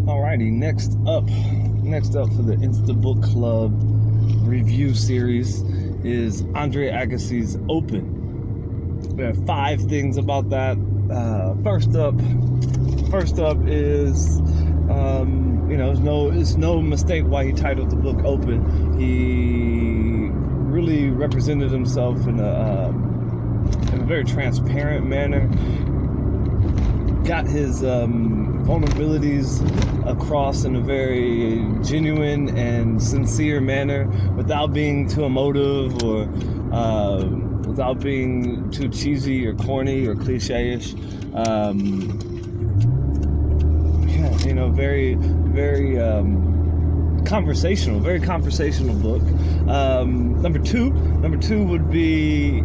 Alrighty, next up for the Insta Book Club review series is Andre Agassi's Open. There are 5 things about that. First up is it's no mistake why he titled the book Open. He really represented himself in a very transparent manner. Got his vulnerabilities across in a very genuine and sincere manner, without being too emotive or without being too cheesy or corny or cliche-ish. Very very conversational book. Number two would be,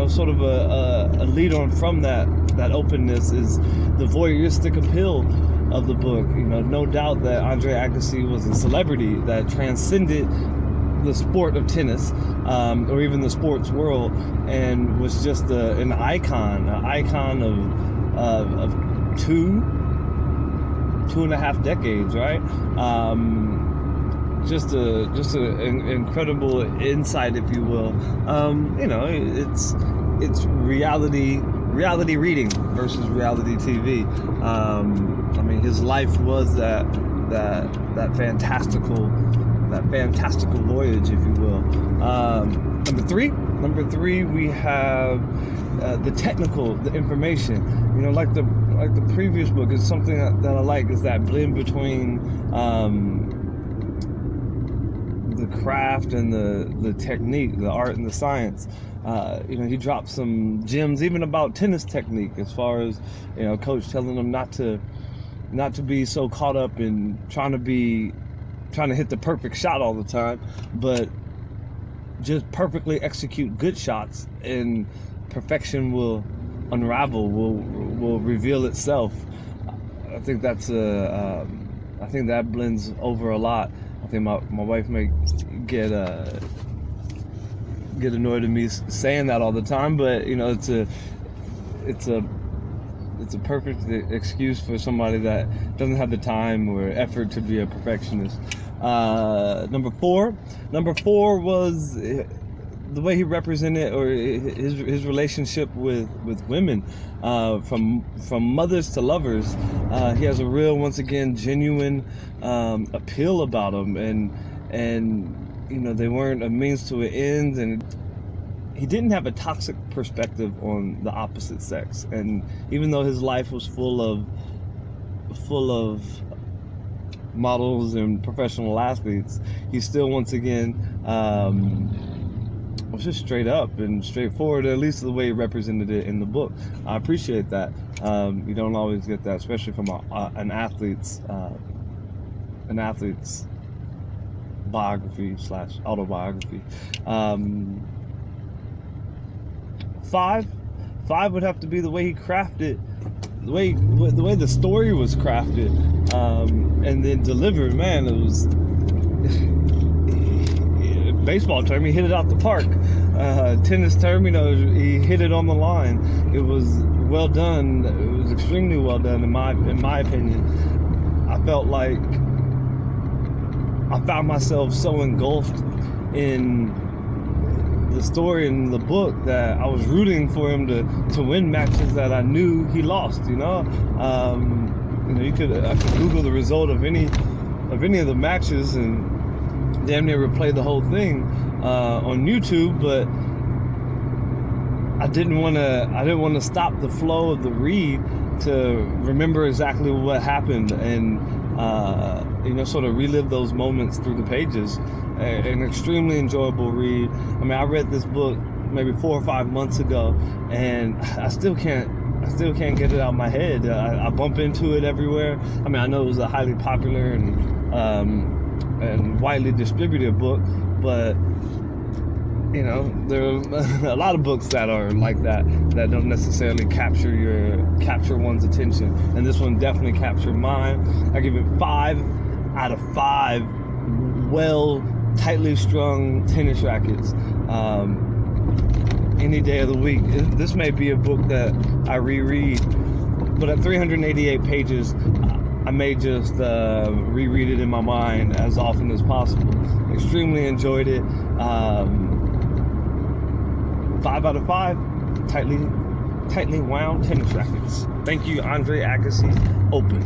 sort of a lead on from that openness, is the voyeuristic appeal of the book. No doubt that Andre Agassi was a celebrity that transcended the sport of tennis, or even the sports world, and was just an icon of 2.5 decades, right? Just an incredible insight, if you will. It's reality reading versus reality TV. His life was that fantastical voyage, if you will. Number three, we have the information. Like the previous book, is something that I like, is that blend between the craft and the technique, the art and the science. He dropped some gems even about tennis technique, as far as coach telling them not to be so caught up in trying to hit the perfect shot all the time, but just perfectly execute good shots, and perfection will unravel, will reveal itself. I think that blends over a lot. I think my wife may get annoyed at me saying that all the time, but it's a perfect excuse for somebody that doesn't have the time or effort to be a perfectionist. Number four was the way he represented, or his relationship with women, from mothers to lovers. He has a real, once again, genuine appeal about them, and they weren't a means to an end, and he didn't have a toxic perspective on the opposite sex. And even though his life was full of models and professional athletes, he still, once again, was just straight up and straightforward, at least the way he represented it in the book. I appreciate that. You don't always get that, especially from an athlete's biography / autobiography. Five would have to be the way he crafted, the way the story was crafted, and then delivered. Man, it was baseball term, he hit it out the park. Tennis term, he hit it on the line. It was well done. It was extremely well done, in my opinion. I felt like I found myself so engulfed in the story in the book that I was rooting for him to win matches that I knew he lost. I could Google the result of any of the matches and damn near replay the whole thing on YouTube, but I didn't want to stop the flow of the read to remember exactly what happened, and sort of relive those moments through the pages. An extremely enjoyable read. I read this book maybe 4 or 5 months ago, and I still can't get it out of my head. I bump into it everywhere. I know it was a highly popular and widely distributed book, but there are a lot of books that are like that don't necessarily capture one's attention, and this one definitely captured mine. I give it 5 out of 5 tightly strung tennis rackets. Any day of the week. This may be a book that I reread, but at 388 pages, I may just reread it in my mind as often as possible. Extremely enjoyed it. 5 out of 5. Tightly wound tennis rackets. Thank you, Andre Agassi Open.